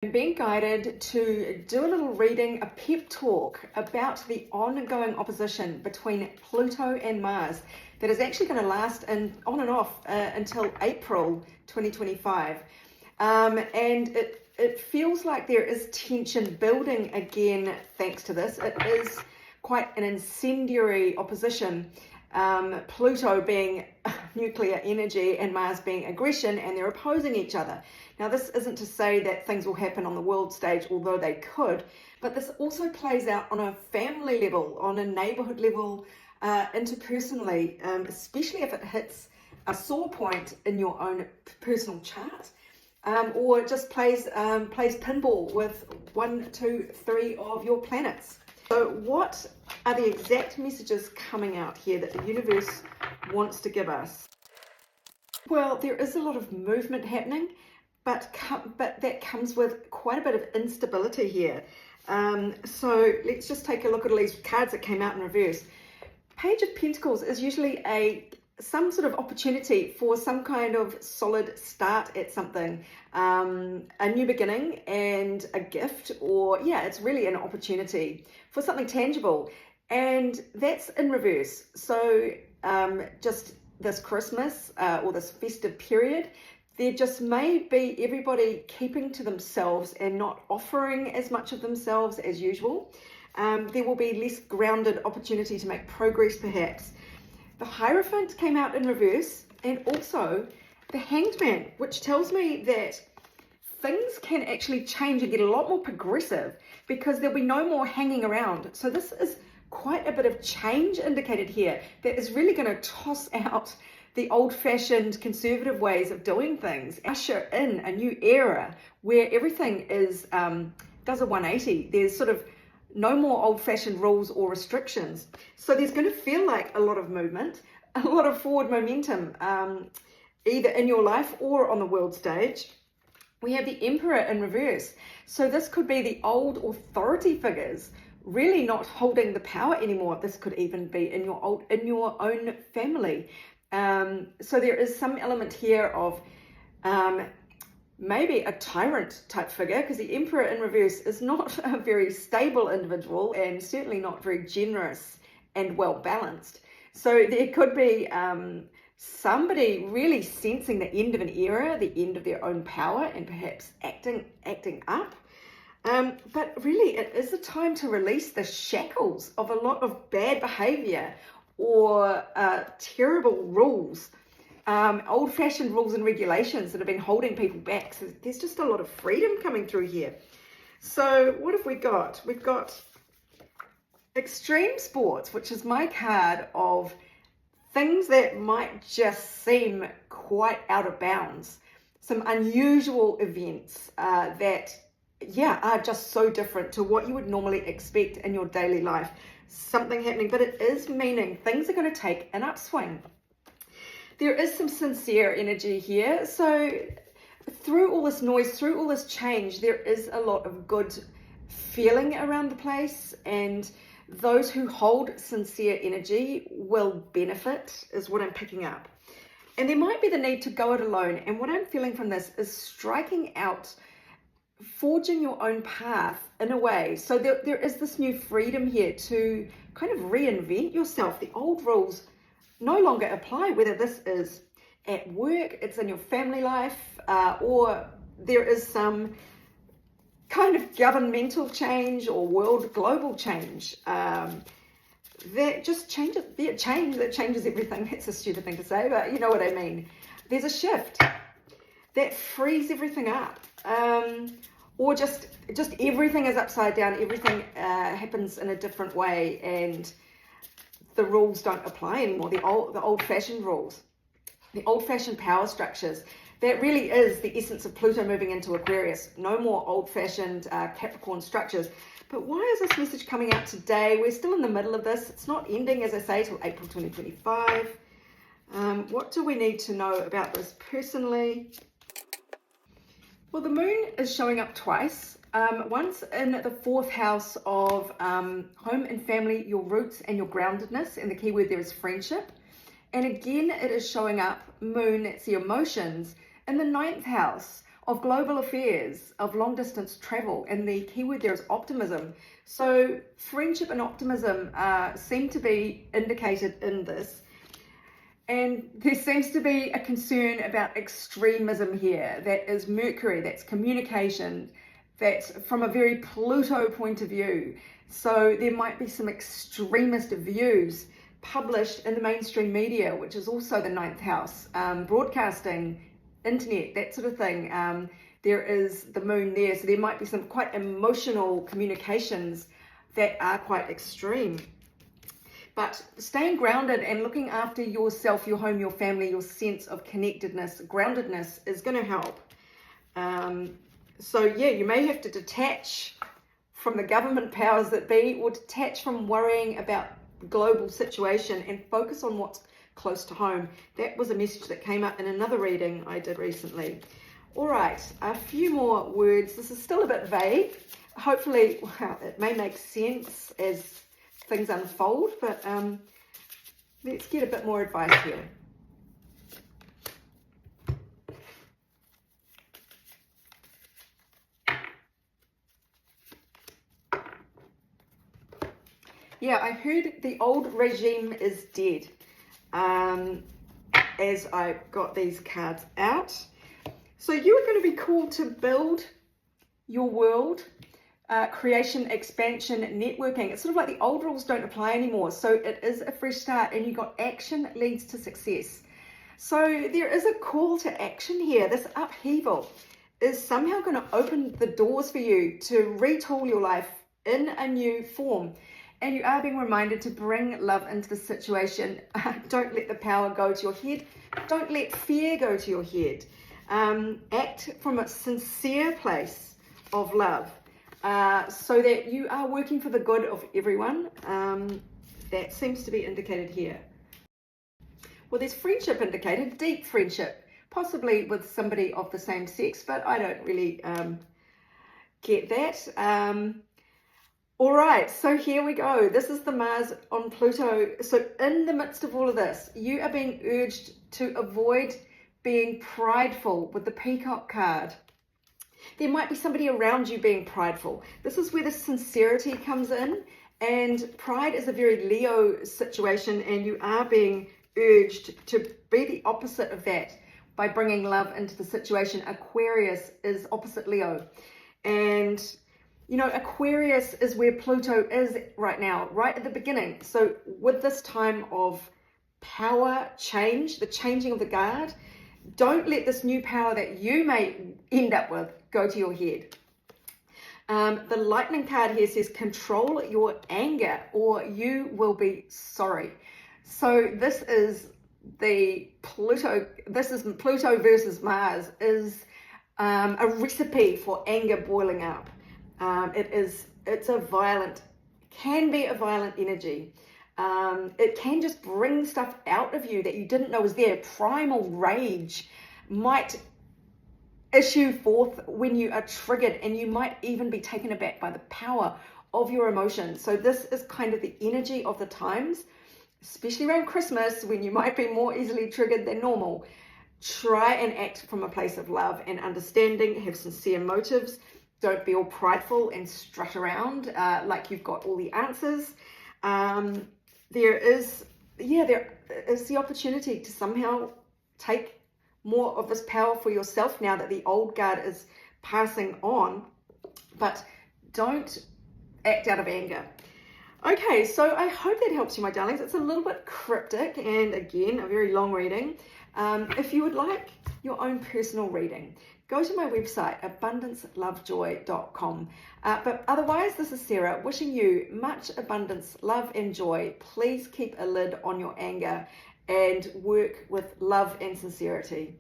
I'm being guided to do a little reading, a pep talk about the ongoing opposition between Pluto and Mars that is actually going to last on and off until April 2025. And it feels like there is tension building again thanks to this. It is quite an incendiary opposition. Pluto being nuclear energy and Mars being aggression, and they're opposing each other. Now, this isn't to say that things will happen on the world stage, although they could, but this also plays out on a family level, on a neighborhood level, interpersonally, especially if it hits a sore point in your own personal chart, or just plays pinball with 1, 2, 3 of your planets. So what are the exact messages coming out here that the universe wants to give us? Well, there is a lot of movement happening, but that comes with quite a bit of instability here. So let's just take a look at all these cards that came out in reverse. Page of Pentacles is usually some sort of opportunity for some kind of solid start at something, a new beginning and a gift, or it's really an opportunity for something tangible, and that's in reverse. So just this Christmas or this festive period, there just may be everybody keeping to themselves and not offering as much of themselves as usual. There will be less grounded opportunity to make progress perhaps. The Hierophant came out in reverse, and also the Hanged Man, which tells me that things can actually change and get a lot more progressive because there'll be no more hanging around. So this is quite a bit of change indicated here that is really going to toss out the old-fashioned conservative ways of doing things, usher in a new era where everything does a 180. There's sort of no more old-fashioned rules or restrictions. So there's going to feel like a lot of movement, a lot of forward momentum, either in your life or on the world stage. We have the Emperor in reverse. So this could be the old authority figures really not holding the power anymore. This could even be in your own family. So there is some element here of maybe a tyrant type figure, because the Emperor in reverse is not a very stable individual and certainly not very generous and well balanced. So there could be somebody really sensing the end of an era, the end of their own power, and perhaps acting up. But really it is a time to release the shackles of a lot of bad behavior or terrible rules. Old-fashioned rules and regulations that have been holding people back. So there's just a lot of freedom coming through here. So what have we got? We've got Extreme Sports, which is my card of things that might just seem quite out of bounds. Some unusual events that are just so different to what you would normally expect in your daily life. Something happening, but it is meaning things are going to take an upswing. There is some sincere energy here. So through all this noise, through all this change, there is a lot of good feeling around the place, and those who hold sincere energy will benefit, is what I'm picking up. And there might be the need to go it alone. And what I'm feeling from this is striking out, forging your own path in a way. So there is this new freedom here to kind of reinvent yourself. The old rules no longer apply, whether this is at work, it's in your family life, or there is some kind of governmental change or global change that just changes. Change that changes everything. That's a stupid thing to say, but you know what I mean. There's a shift that frees everything up, or just everything is upside down. Everything happens in a different way, and the rules don't apply anymore. The old-fashioned rules, the old-fashioned power structures. That really is the essence of Pluto moving into Aquarius. No more old-fashioned Capricorn structures. But why is this message coming out today? We're still in the middle of this. It's not ending, as I say, till April 2025. What do we need to know about this personally? Well, the moon is showing up twice. Once in the 4th house of home and family, your roots and your groundedness, and the key word there is friendship. And again, it is showing up, moon, it's the emotions, in the 9th house of global affairs, of long distance travel, and the keyword there is optimism. So friendship and optimism seem to be indicated in this. And there seems to be a concern about extremism here. That is Mercury, that's communication, that's from a very Pluto point of view. So there might be some extremist views published in the mainstream media, which is also the ninth house, broadcasting, internet, that sort of thing. There is the moon there, so there might be some quite emotional communications that are quite extreme. But staying grounded and looking after yourself, your home, your family, your sense of connectedness, groundedness is going to help. So yeah, you may have to detach from the government powers that be, or detach from worrying about global situation and focus on what's close to home. That was a message that came up in another reading I did recently. All right, a few more words. This is still a bit vague. Hopefully, well, it may make sense as things unfold, but let's get a bit more advice here. Yeah, I heard the old regime is dead as I got these cards out. So you are going to be called to build your world, creation, expansion, networking. It's sort of like the old rules don't apply anymore. So it is a fresh start, and you got action leads to success. So there is a call to action here. This upheaval is somehow going to open the doors for you to retool your life in a new form. And you are being reminded to bring love into the situation. Don't let the power go to your head. Don't let fear go to your head. Act from a sincere place of love so that you are working for the good of everyone. That seems to be indicated here. Well, there's friendship indicated, deep friendship, possibly with somebody of the same sex, but I don't really get that. All right, so here we go. This is the Mars on Pluto. So in the midst of all of this, you are being urged to avoid being prideful with the Peacock card. There might be somebody around you being prideful. This is where the sincerity comes in, and pride is a very Leo situation, and you are being urged to be the opposite of that by bringing love into the situation. Aquarius is opposite Leo, and you know, Aquarius is where Pluto is right now, right at the beginning. So with this time of power change, the changing of the guard, don't let this new power that you may end up with go to your head. The lightning card here says control your anger or you will be sorry. So this is the Pluto, this is Pluto versus Mars, is a recipe for anger boiling up. It's a violent, can be a violent energy. It can just bring stuff out of you that you didn't know was there. Primal rage might issue forth when you are triggered, and you might even be taken aback by the power of your emotions. So this is kind of the energy of the times, especially around Christmas when you might be more easily triggered than normal. Try and act from a place of love and understanding, have sincere motives. Don't be all prideful and strut around like you've got all the answers. There is the opportunity to somehow take more of this power for yourself now that the old guard is passing on, but don't act out of anger. Okay, so I hope that helps you, my darlings. It's a little bit cryptic and again, a very long reading. If you would like your own personal reading, go to my website, abundancelovejoy.com. But otherwise, this is Sarah wishing you much abundance, love and joy. Please keep a lid on your anger and work with love and sincerity.